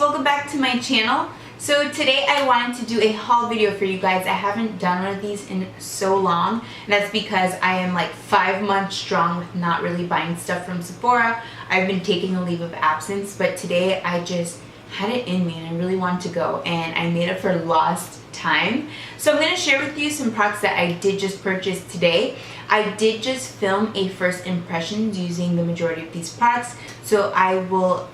welcome back to my channel. So today I wanted to do a haul video for you guys. I haven't done one of these in so long, and that's because I am like 5 months strong with not really buying stuff from Sephora. I've been taking a leave of absence, but today I just had it in me and I really wanted to go, and I made up for lost time. So I'm going to share with you some products that I did just purchase today. I did just film a first impressions using the majority of these products, so I will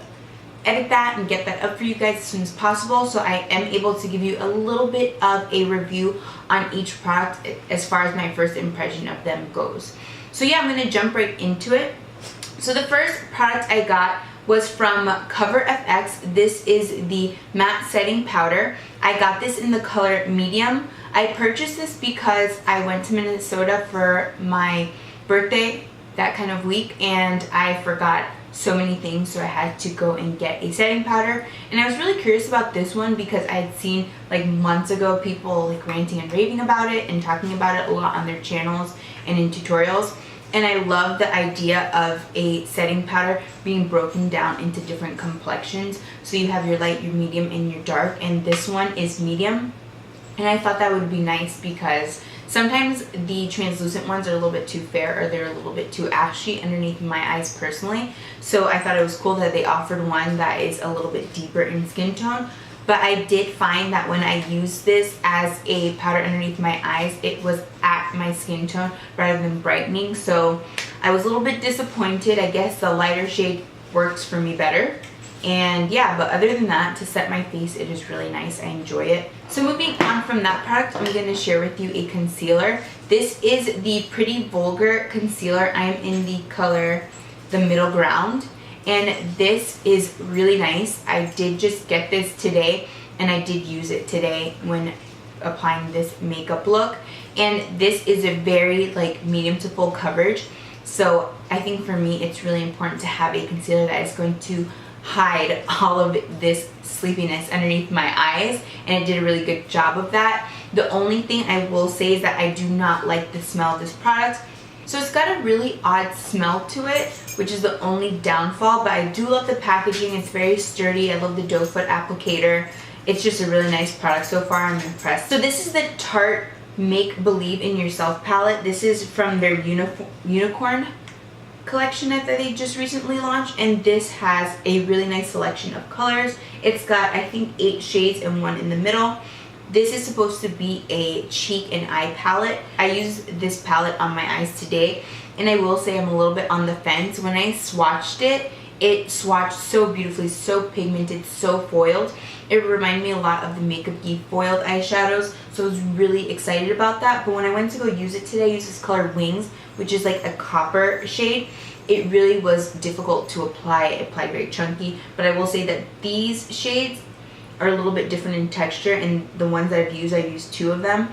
edit that and get that up for you guys as soon as possible, so I am able to give you a little bit of a review on each product as far as my first impression of them goes. So yeah, I'm going to jump right into it. So the first product I got was from Cover FX. This is the matte setting powder. I got this in the color medium. I purchased this because I went to Minnesota for my birthday that kind of week, and I forgot so many things, so I had to go and get a setting powder. And I was really curious about this one because I had seen like months ago people like ranting and raving about it and talking about it a lot on their channels and in tutorials. And I love the idea of a setting powder being broken down into different complexions. So you have your light, your medium, and your dark, and this one is medium. And I thought that would be nice because sometimes the translucent ones are a little bit too fair, or they're a little bit too ashy underneath my eyes personally. So I thought it was cool that they offered one that is a little bit deeper in skin tone. But I did find that when I used this as a powder underneath my eyes, it was at my skin tone rather than brightening. So I was a little bit disappointed. I guess the lighter shade works for me better. And yeah, but other than that, to set my face, it is really nice. I enjoy it. So moving on from that product, I'm going to share with you a concealer. This is the Pretty Vulgar concealer. I am in the color The Middle Ground, and this is really nice. I did just get this today, and I did use it today when applying this makeup look. And this is a very like medium to full coverage. So I think for me, it's really important to have a concealer that is going to hide all of this sleepiness underneath my eyes, and it did a really good job of that. The only thing I will say is that I do not like the smell of this product. So it's got a really odd smell to it, which is the only downfall, but I do love the packaging. It's very sturdy. I love the doe foot applicator. It's just a really nice product. So far I'm impressed. So this is the Tarte Make Believe in Yourself palette. This is from their unicorn collection that they just recently launched, and this has a really nice selection of colors. It's got, I think, 8 shades and one in the middle. This is supposed to be a cheek and eye palette. I used this palette on my eyes today, and I will say I'm a little bit on the fence. When I swatched it, it swatched so beautifully, so pigmented, so foiled. It reminded me a lot of the Makeup Geek foiled eyeshadows, so I was really excited about that. But when I went to go use it today, I used this color Wings, which is like a copper shade. It really was difficult to apply. It applied very chunky, but I will say that these shades are a little bit different in texture, and the ones that I've used 2 of them.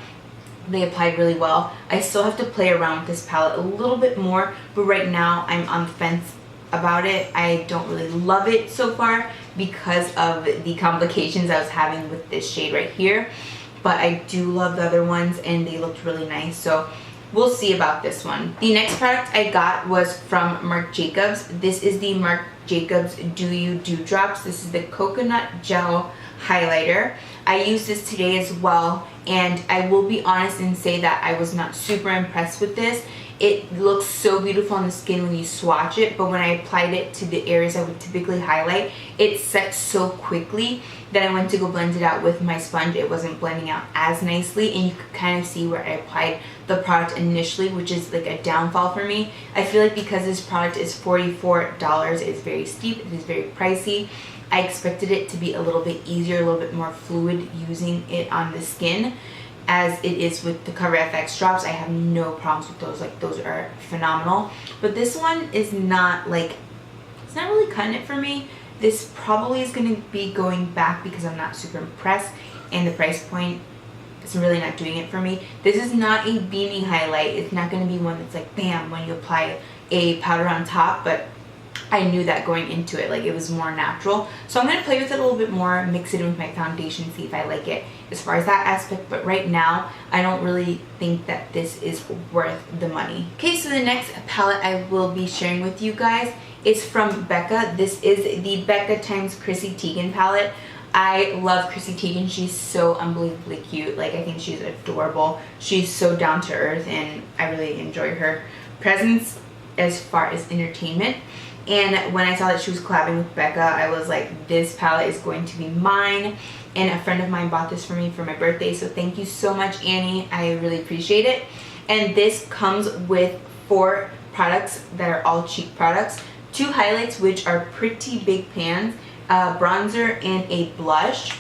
They applied really well. I still have to play around with this palette a little bit more, but right now I'm on the fence about it. I don't really love it so far because of the complications I was having with this shade right here, but I do love the other ones and they looked really nice, so we'll see about this one. The next product I got was from Marc Jacobs. This is the Marc Jacobs Do You Dewdrops. This is the coconut gel highlighter. I used this today as well, and I will be honest and say that I was not super impressed with this. It looks so beautiful on the skin when you swatch it, but when I applied it to the areas I would typically highlight, it set so quickly that I went to go blend it out with my sponge. It wasn't blending out as nicely, and you could kind of see where I applied the product initially, which is like a downfall for me. I feel like because this product is $44, it's very steep, it is very pricey. I expected it to be a little bit easier, a little bit more fluid using it on the skin, as it is with the Cover FX drops. I have no problems with those. Like, those are phenomenal. But this one is not like, it's not really cutting it for me. This probably is going to be going back because I'm not super impressed, and the price point is really not doing it for me. This is not a beaming highlight. It's not going to be one that's like bam when you apply a powder on top, but I knew that going into it, like it was more natural. So I'm going to play with it a little bit more, mix it in with my foundation, see if I like it as far as that aspect. But right now, I don't really think that this is worth the money. Okay, so the next palette I will be sharing with you guys is from Becca. This is the Becca times Chrissy Teigen palette. I love Chrissy Teigen. She's so unbelievably cute. Like, I think she's adorable. She's so down to earth, and I really enjoy her presence as far as entertainment. And when I saw that she was collabing with Becca, I was like, this palette is going to be mine. And a friend of mine bought this for me for my birthday, so thank you so much, Annie. I really appreciate it. And this comes with 4 products that are all cheap products, 2 highlights, which are pretty big pans, a bronzer, and a blush.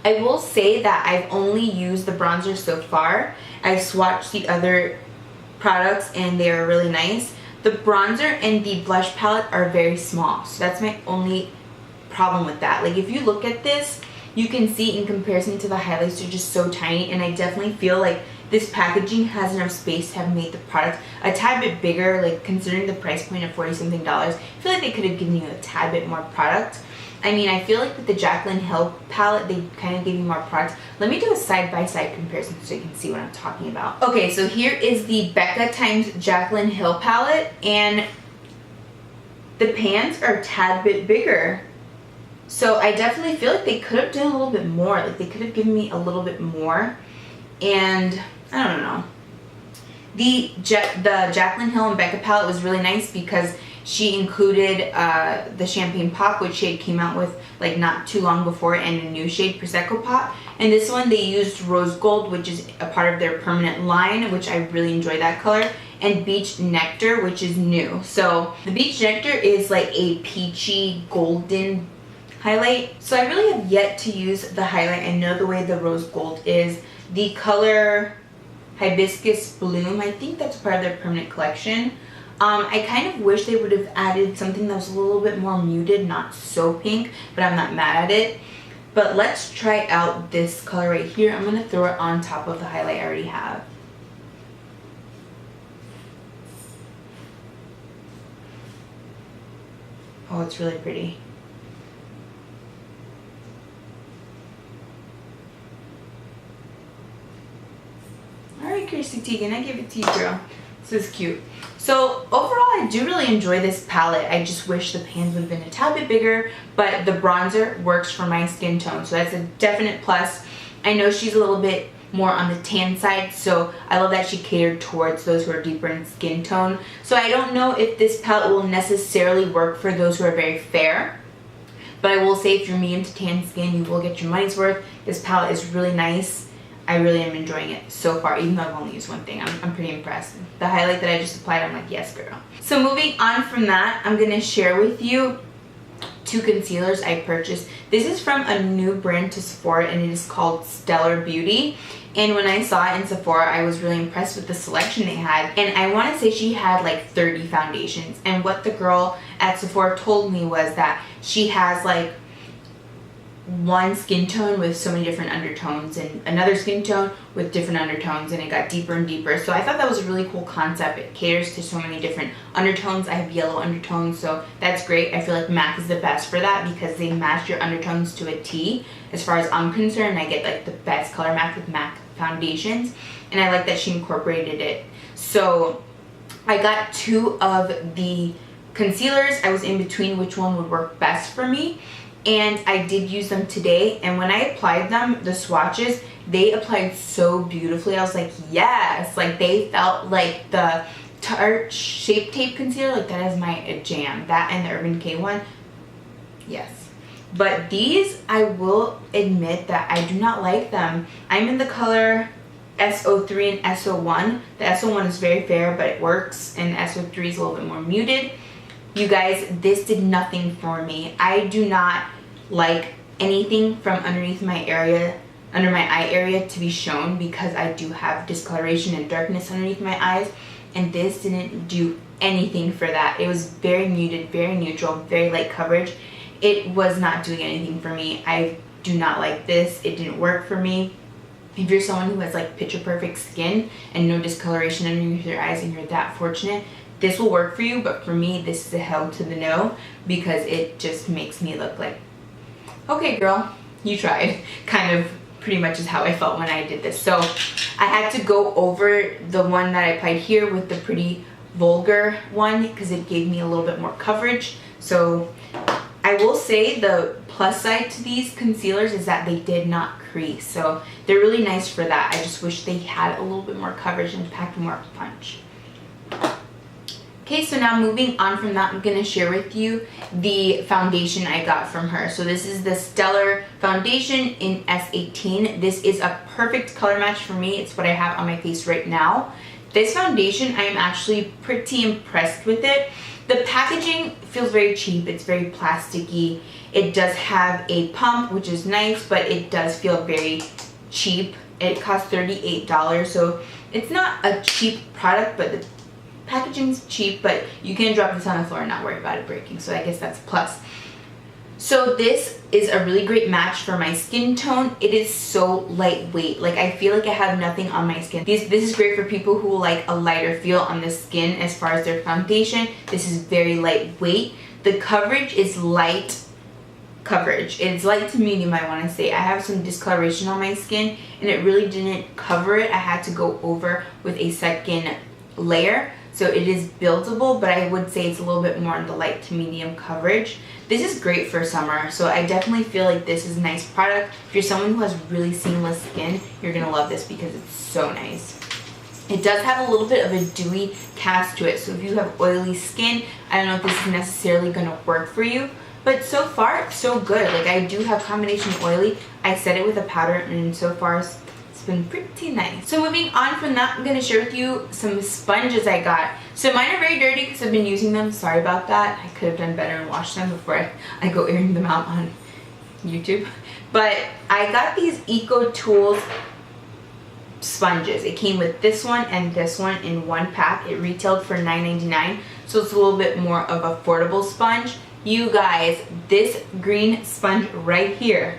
I will say that I've only used the bronzer so far. I've swatched the other products and they are really nice. The bronzer and the blush palette are very small, so that's my only problem with that. Like, if you look at this, you can see in comparison to the highlights, they're just so tiny, and I definitely feel like this packaging has enough space to have made the product a tad bit bigger. Like, considering the price point of $40-something, I feel like they could have given you a tad bit more product. I mean, I feel like with the Jaclyn Hill palette, they kind of gave you more products. Let me do a side-by-side comparison so you can see what I'm talking about. Okay, so here is the Becca times Jaclyn Hill palette, and the pans are a tad bit bigger. So I definitely feel like they could have done a little bit more. Like, they could have given me a little bit more. And I don't know. The Jaclyn Hill and Becca palette was really nice because she included the Champagne Pop, which she had came out with like not too long before, and a new shade, Prosecco Pop. And this one they used Rose Gold, which is a part of their permanent line, which I really enjoy that color, and Beach Nectar, which is new. So the Beach Nectar is like a peachy golden highlight. So I really have yet to use the highlight. I know the way the Rose Gold is. The color Hibiscus Bloom, I think that's part of their permanent collection. I kind of wish they would have added something that was a little bit more muted, not so pink, but I'm not mad at it. But let's try out this color right here. I'm going to throw it on top of the highlight I already have. Oh, it's really pretty. Alright, Chrissy Teigen, I give it to you, girl. This is cute. So overall, I do really enjoy this palette. I just wish the pans would have been a tad bit bigger, but the bronzer works for my skin tone, so that's a definite plus. I know she's a little bit more on the tan side, so I love that she catered towards those who are deeper in skin tone. So I don't know if this palette will necessarily work for those who are very fair, but I will say if you're medium to tan skin, you will get your money's worth. This palette is really nice. I really am enjoying it so far, even though I've only used one thing. I'm pretty impressed. The highlight that I just applied, I'm like, yes, girl. So moving on from that, I'm going to share with you 2 concealers I purchased. This is from a new brand to Sephora, and it is called Stellar Beauty. And when I saw it in Sephora, I was really impressed with the selection they had. And I want to say she had like 30 foundations. And what the girl at Sephora told me was that she has like one skin tone with so many different undertones and another skin tone with different undertones, and it got deeper and deeper. So I thought that was a really cool concept. It caters to so many different undertones. I have yellow undertones, so that's great. I feel like MAC is the best for that because they match your undertones to a T. As far as I'm concerned, I get like the best color match with MAC foundations, and I like that she incorporated it. So I got 2 of the concealers. I was in between which one would work best for me. And I did use them today, and when I applied them, the swatches, they applied so beautifully. I was like, yes, like they felt like the Tarte Shape Tape Concealer, like that is my jam. That and the Urban Decay one, yes. But these, I will admit that I do not like them. I'm in the color SO3 and SO1. The SO1 is very fair, but it works, and SO3 is a little bit more muted. You guys, this did nothing for me. I do not like anything from underneath my area, under my eye area, to be shown because I do have discoloration and darkness underneath my eyes, and this didn't do anything for that. It was very muted, very neutral, very light coverage. It was not doing anything for me. I do not like this. It didn't work for me. If you're someone who has like picture perfect skin and no discoloration underneath your eyes and you're that fortunate, this will work for you, but for me, this is a hell to the no because it just makes me look like, okay, girl, you tried. Kind of pretty much is how I felt when I did this. So I had to go over the one that I applied here with the pretty Vulgar one because it gave me a little bit more coverage. So I will say the plus side to these concealers is that they did not crease. So they're really nice for that. I just wish they had a little bit more coverage and packed more punch. Okay, so now moving on from that, I'm going to share with you the foundation I got from her. So this is the Stellar Foundation in S18. This is a perfect color match for me. It's what I have on my face right now. This foundation, I am actually pretty impressed with it. The packaging feels very cheap. It's very plasticky. It does have a pump, which is nice, but it does feel very cheap. It costs $38, so it's not a cheap product, but the packaging's cheap, but you can drop this on the floor and not worry about it breaking, so I guess that's a plus. So this is a really great match for my skin tone. It is so lightweight. Like, I feel like I have nothing on my skin. This is great for people who like a lighter feel on the skin as far as their foundation. This is very lightweight. The coverage is light coverage. It's light to medium, I want to say. I have some discoloration on my skin and it really didn't cover it. I had to go over with a second layer. So it is buildable, but I would say it's a little bit more on the light to medium coverage. This is great for summer, so I definitely feel like this is a nice product. If you're someone who has really seamless skin, you're gonna love this because it's so nice. It does have a little bit of a dewy cast to it, so if you have oily skin, I don't know if this is necessarily gonna work for you, but so far it's so good. Like, I do have combination oily. I set it with a powder and so far it's been pretty nice. So moving on from that, I'm going to share with you some sponges I got. So mine are very dirty because I've been using them. Sorry about that. I could have done better and washed them before I go airing them out on YouTube. But I got these Eco Tools sponges. It came with this one and this one in one pack. It retailed for $9.99, so it's a little bit more of an affordable sponge. You guys, this green sponge right here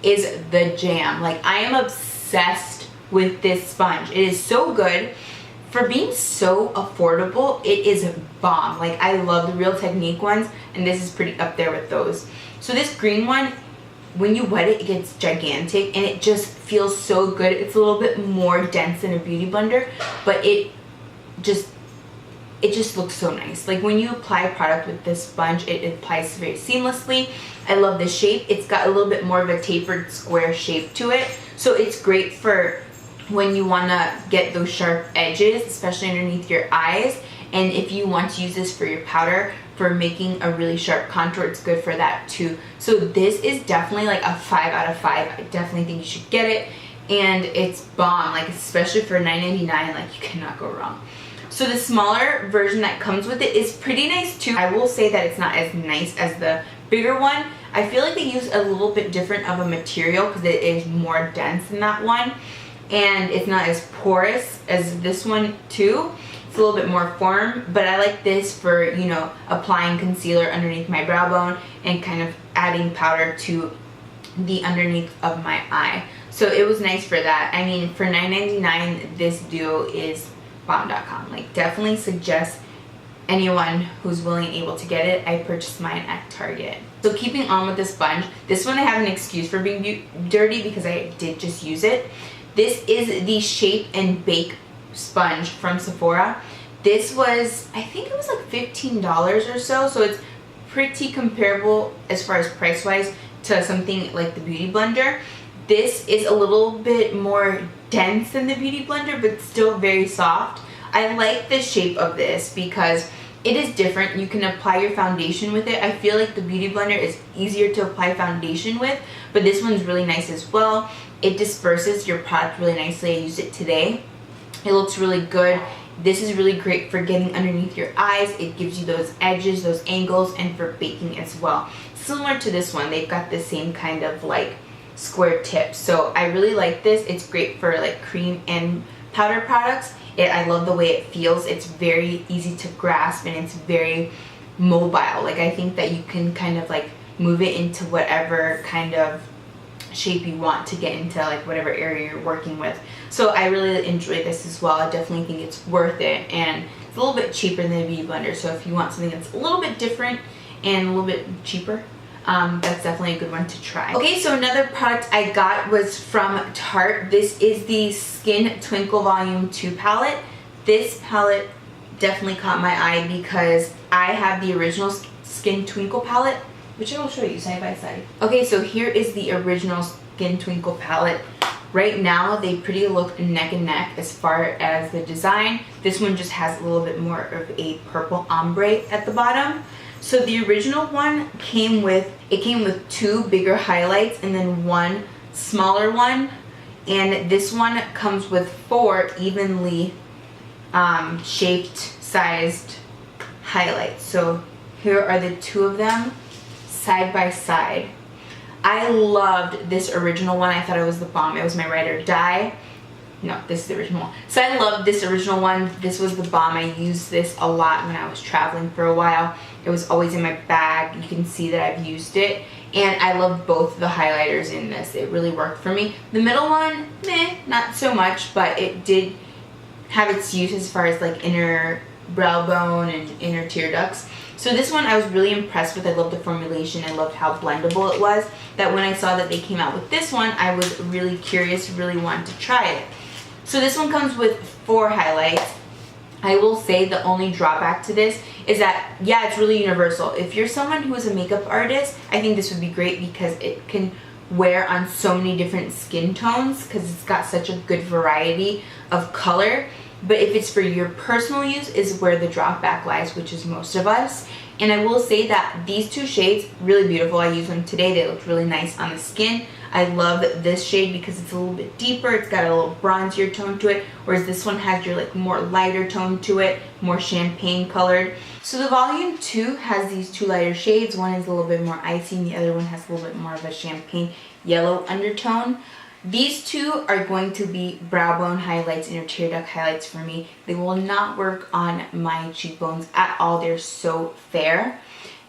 is the jam. Like, I am obsessed with this sponge. It is so good. For being so affordable, it is bomb. Like, I love the Real Technique ones, and this is pretty up there with those. So this green one, when you wet it, it gets gigantic, and it just feels so good. It's a little bit more dense than a beauty blender, but it just looks so nice. Like, when you apply a product with this sponge, it applies very seamlessly. I love the shape. It's got a little bit more of a tapered square shape to it, so it's great for when you want to get those sharp edges, especially underneath your eyes. And if you want to use this for your powder for making a really sharp contour, it's good for that too. So this is definitely like a 5 out of 5. I definitely think you should get it, and it's bomb. Like, especially for $9.99, like, you cannot go wrong. So the smaller version that comes with it is pretty nice too. I will say that it's not as nice as the bigger one. I feel like they use a little bit different of a material because it is more dense than that one, and it's not as porous as this one too. It's a little bit more firm, but I like this for, you know, applying concealer underneath my brow bone and kind of adding powder to the underneath of my eye. So it was nice for that. I mean, for $9.99, this duo is bomb.com. Like, definitely suggest anyone who's willing and able to get it. I purchased mine at Target. So keeping on with the sponge, this one I have an excuse for being dirty because I did just use it. This is the Shape and Bake sponge from Sephora. This was, I think it was like $15 or so, so it's pretty comparable as far as price wise to something like the Beauty Blender. This is a little bit more dense than the Beauty Blender, but still very soft. I like the shape of this because it is different. You can apply your foundation with it. I feel like the Beauty Blender is easier to apply foundation with, but this one's really nice as well. It disperses your product really nicely. I used it today. It looks really good. This is really great for getting underneath your eyes. It gives you those edges, those angles, and for baking as well. Similar to this one, they've got the same kind of like square tips. So I really like this. It's great for like cream and powder products. I love the way it feels. It's very easy to grasp and it's very mobile. Like, I think that you can kind of like move it into whatever kind of shape you want to get into, like whatever area you're working with. So I really enjoy this as well. I definitely think it's worth it, and it's a little bit cheaper than the Beauty Blender. So if you want something that's a little bit different and a little bit cheaper, that's definitely a good one to try. Okay, so another product I got was from Tarte. This is the Skin Twinkle Volume 2 palette. this palette definitely caught my eye because I have the original Skin Twinkle palette, which I will show you side by side. Okay, so here is the original Skin Twinkle palette. Right now, they pretty look neck and neck as far as the design. This one just has a little bit more of a purple ombre at the bottom. So the original one came with 2 bigger highlights and then 1 smaller one. And this one comes with 4 evenly shaped, sized highlights. So here are the 2 of them side by side. I loved this original one. I thought it was the bomb. It was my ride or die. No, this is the original one. So I loved this original one. This was the bomb. I used this a lot when I was traveling for a while. It was always in my bag. You can see that I've used it. And I love both the highlighters in this. It really worked for me. The middle one, meh, not so much, but it did have its use as far as like inner brow bone and inner tear ducts. So this one I was really impressed with. I loved the formulation. I loved how blendable it was. That when I saw that they came out with this one, I was really curious, really wanted to try it. So this one comes with 4 highlights. I will say the only drawback to this is that, yeah, it's really universal. If you're someone who is a makeup artist, I think this would be great because it can wear on so many different skin tones because it's got such a good variety of color. But if it's for your personal use is where the drawback lies, which is most of us. And I will say that these 2 shades, really beautiful. I used them today. They looked really nice on the skin. I love this shade because it's a little bit deeper. It's got a little bronzier tone to it, whereas this one has your like more lighter tone to it, more champagne colored. So the volume 2 has these 2 lighter shades. One is a little bit more icy and the other one has a little bit more of a champagne yellow undertone. These 2 are going to be brow bone highlights, inner tear duct highlights for me. They will not work on my cheekbones at all. They're so fair.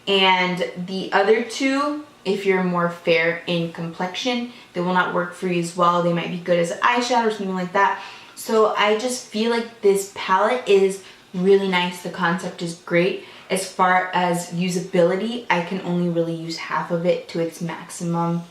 And the other 2, if you're more fair in complexion, they will not work for you as well. They might be good as an eyeshadow or something like that. So I just feel like this palette is really nice. The concept is great. As far as usability, I can only really use half of it to its maximum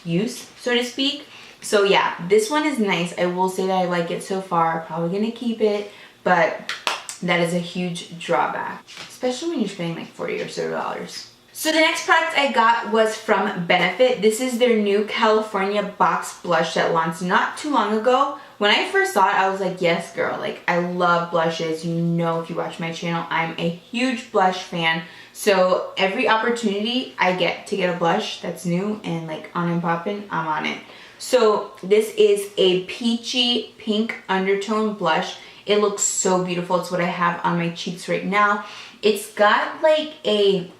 use, so to speak. So yeah, this one is nice. I will say that I like it so far. Probably gonna keep it, but that is a huge drawback, especially when you're spending like $40 or so. So the next product I got was from Benefit. This is their new California Box Blush that launched not too long ago. When I first saw it, I was like, yes girl, like I love blushes. You know, if you watch my channel, I'm a huge blush fan. So every opportunity I get to get a blush that's new and like on and poppin', I'm on it. So this is a peachy pink undertone blush. It looks so beautiful. It's what I have on my cheeks right now. It's got like a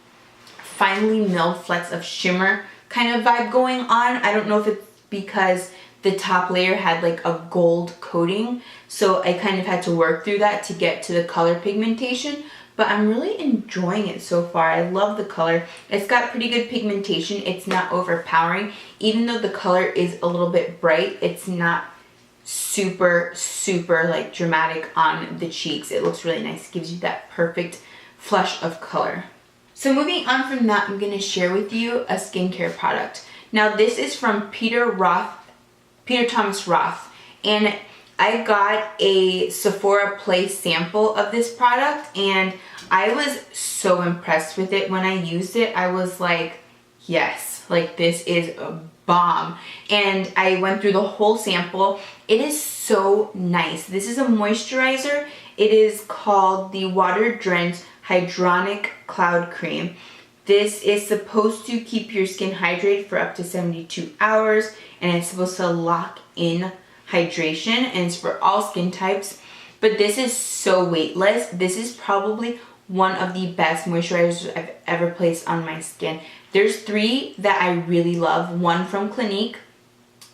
finely milled flecks of shimmer kind of vibe going on. I don't know if it's because the top layer had like a gold coating, so I kind of had to work through that to get to the color pigmentation, but I'm really enjoying it so far. I love the color. It's got pretty good pigmentation. It's not overpowering. Even though the color is a little bit bright, it's not super like dramatic on the cheeks. It looks really nice. It gives you that perfect flush of color. So moving on from that, I'm going to share with you a skincare product. Now this is from Peter Thomas Roth, and I got a Sephora Play sample of this product and I was so impressed with it. When I used it, I was like, yes, like this is a bomb. And I went through the whole sample. It is so nice. This is a moisturizer. It is called the Water Drenched Hydronic Cloud Cream. This is supposed to keep your skin hydrated for up to 72 hours, and it's supposed to lock in hydration, and it's for all skin types. But this is so weightless. This is probably one of the best moisturizers I've ever placed on my skin. There's 3 that I really love. One from Clinique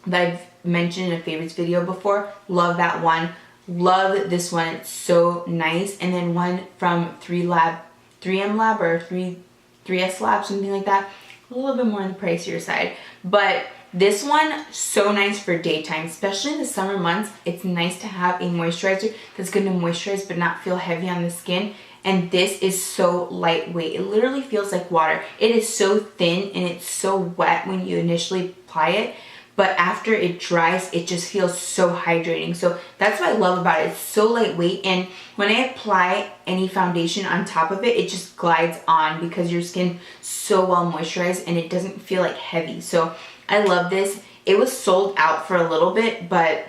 that I've mentioned in a favorites video before. Love that one. Love this one. It's so nice. And then one from 3M Lab or 3S Lab, something like that. A little bit more on the pricier side. But this one, so nice for daytime, especially in the summer months. It's nice to have a moisturizer that's going to moisturize but not feel heavy on the skin. And this is so lightweight. It literally feels like water. It is so thin and it's so wet when you initially apply it, but after it dries, it just feels so hydrating. So that's what I love about it. It's so lightweight, and when I apply any foundation on top of it, it just glides on because your skin so well moisturized and it doesn't feel like heavy. So I love this. It was sold out for a little bit, but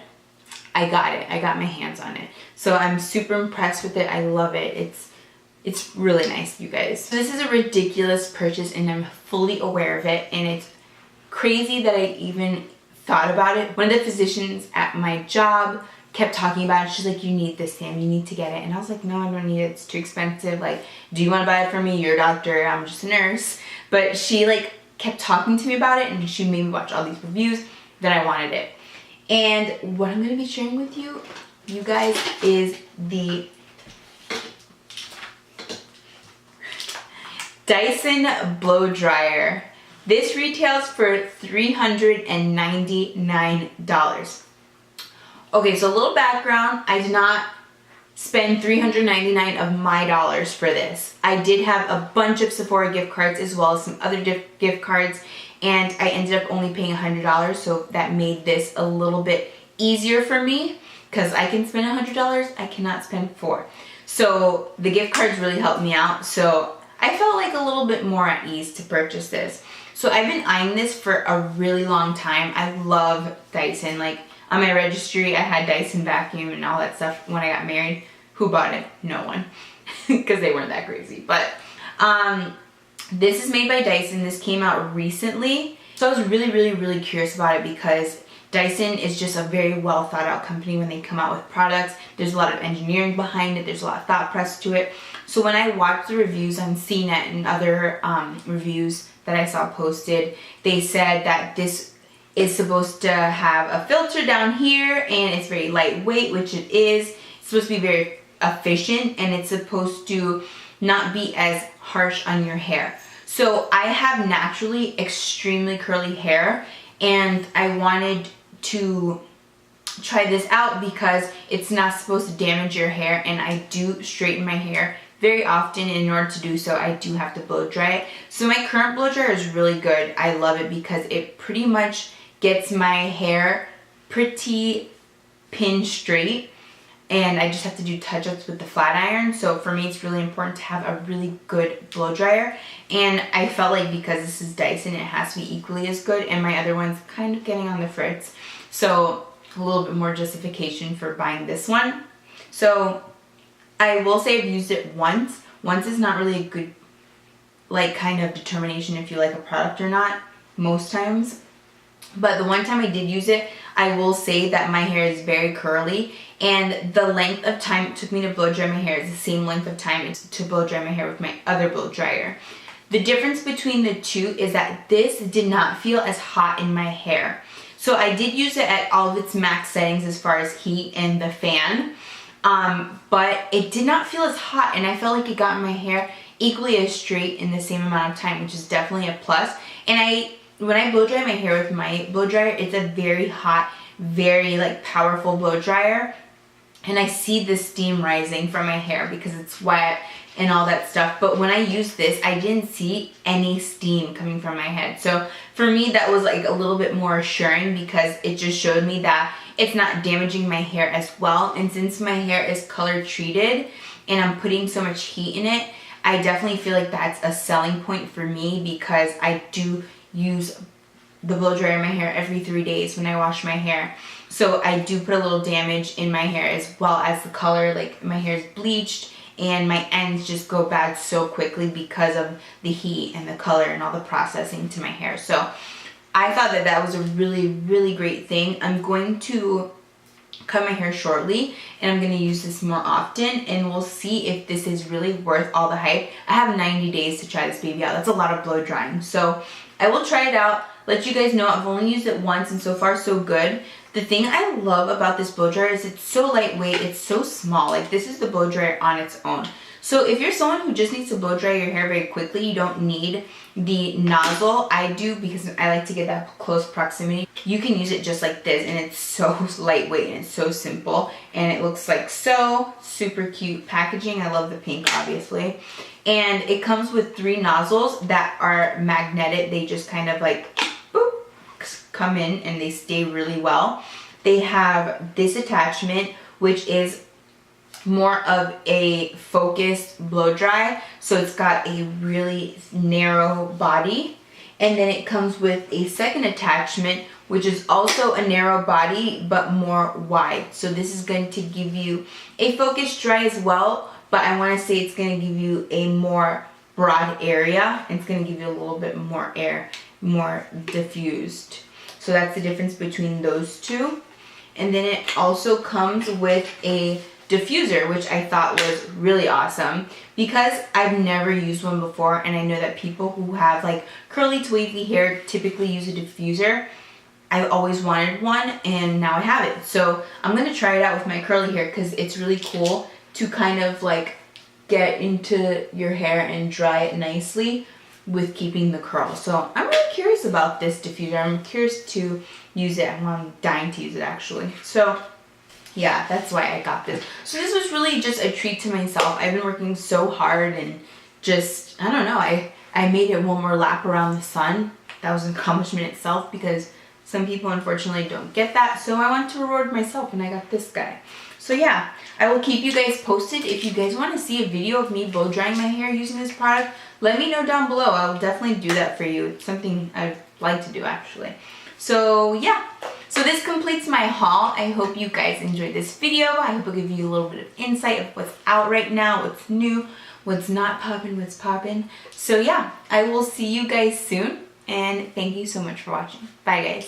I got it. I got my hands on it. So I'm super impressed with it. I love it. It's really nice, you guys. So this is a ridiculous purchase and I'm fully aware of it, and it's crazy that I even thought about it. One of the physicians at my job kept talking about it. She's like, you need this, Sam, you need to get it. And I was like, no, I don't need it. It's too expensive. Like, do you want to buy it for me? You're a doctor. I'm just a nurse. But she like kept talking to me about it, and she made me watch all these reviews that I wanted it. And what I'm going to be sharing with you guys, is the Dyson blow dryer. This retails for $399. Okay, so a little background. I did not spend $399 of my dollars for this. I did have a bunch of Sephora gift cards as well as some other gift cards, and I ended up only paying $100, so that made this a little bit easier for me because I can spend $100, I cannot spend $4. So the gift cards really helped me out, so I felt like a little bit more at ease to purchase this. So I've been eyeing this for a really long time. I love Dyson. Like, on my registry, I had Dyson vacuum and all that stuff when I got married. Who bought it? No one. Because they weren't that crazy. But this is made by Dyson. This came out recently. So I was really curious about it because Dyson is just a very well thought out company when they come out with products. There's a lot of engineering behind it. There's a lot of thought press to it. So when I watched the reviews on CNET and other reviews that I saw posted, they said that this is supposed to have a filter down here and it's very lightweight, which it is. It's supposed to be very efficient, and it's supposed to not be as harsh on your hair. So I have naturally extremely curly hair, and I wanted to try this out because it's not supposed to damage your hair, and I do straighten my hair very often, and in order to do so I do have to blow dry it. So my current blow dryer is really good. I love it because it pretty much gets my hair pretty pin straight, and I just have to do touch-ups with the flat iron. So for me, it's really important to have a really good blow dryer, and I felt like because this is Dyson, it has to be equally as good, and my other one's kind of getting on the fritz. So a little bit more justification for buying this one. So I will say I've used it once. Once is not really a good like kind of determination if you like a product or not most times. But the one time I did use it, I will say that my hair is very curly, and the length of time it took me to blow dry my hair is the same length of time to blow dry my hair with my other blow dryer. The difference between the two is that this did not feel as hot in my hair. So I did use it at all of its max settings as far as heat and the fan, but it did not feel as hot, and I felt like it got in my hair equally as straight in the same amount of time, which is definitely a plus. And when I blow dry my hair with my blow dryer, it's a very hot, very like powerful blow dryer, and I see the steam rising from my hair because it's wet and all that stuff. But when I used this, I didn't see any steam coming from my head. So for me, that was like a little bit more assuring because it just showed me that it's not damaging my hair as well. And since my hair is color treated and I'm putting so much heat in it, I definitely feel like that's a selling point for me because I do use the blow dryer in my hair every 3 days when I wash my hair. So I do put a little damage in my hair as well as the color. Like, my hair is bleached and my ends just go bad so quickly because of the heat and the color and all the processing to my hair. So I thought that that was a really great thing. I'm going to cut my hair shortly and I'm going to use this more often, and we'll see if this is really worth all the hype. I have 90 days to try this baby out. That's a lot of blow drying. So I will try it out, let you guys know. I've only used it once and so far so good. The thing I love about this blow dryer is it's so lightweight, it's so small. Like, this is the blow dryer on its own. So if you're someone who just needs to blow dry your hair very quickly, you don't need the nozzle. I do because I like to get that close proximity. You can use it just like this, and it's so lightweight and it's so simple, and it looks like so super cute packaging. I love the pink, obviously. And it comes with 3 nozzles that are magnetic. They just kind of like boop, come in and they stay really well. They have this attachment, which is more of a focused blow dry, so it's got a really narrow body. And then it comes with a second attachment, which is also a narrow body but more wide. So this is going to give you a focused dry as well, but I want to say it's going to give you a more broad area. It's going to give you a little bit more air, more diffused. So that's the difference between those two. And then it also comes with a diffuser, which I thought was really awesome because I've never used one before, and I know that people who have like curly to wavy hair typically use a diffuser. I've always wanted one and now I have it. So I'm going to try it out with my curly hair because it's really cool to kind of like get into your hair and dry it nicely with keeping the curl. So I'm really curious about this diffuser. I'm curious to use it. I'm dying to use it actually. So yeah, that's why I got this. So this was really just a treat to myself. I've been working so hard and just, I don't know, I made it one more lap around the sun. That was an accomplishment itself because some people unfortunately don't get that. So I want to reward myself and I got this guy. So yeah, I will keep you guys posted. If you guys want to see a video of me blow drying my hair using this product, let me know down below. I'll definitely do that for you. It's something I'd like to do actually. So yeah, so this completes my haul. I hope you guys enjoyed this video. I hope it'll give you a little bit of insight of what's out right now, what's new, what's not popping, what's popping. So yeah, I will see you guys soon, and thank you so much for watching. Bye guys.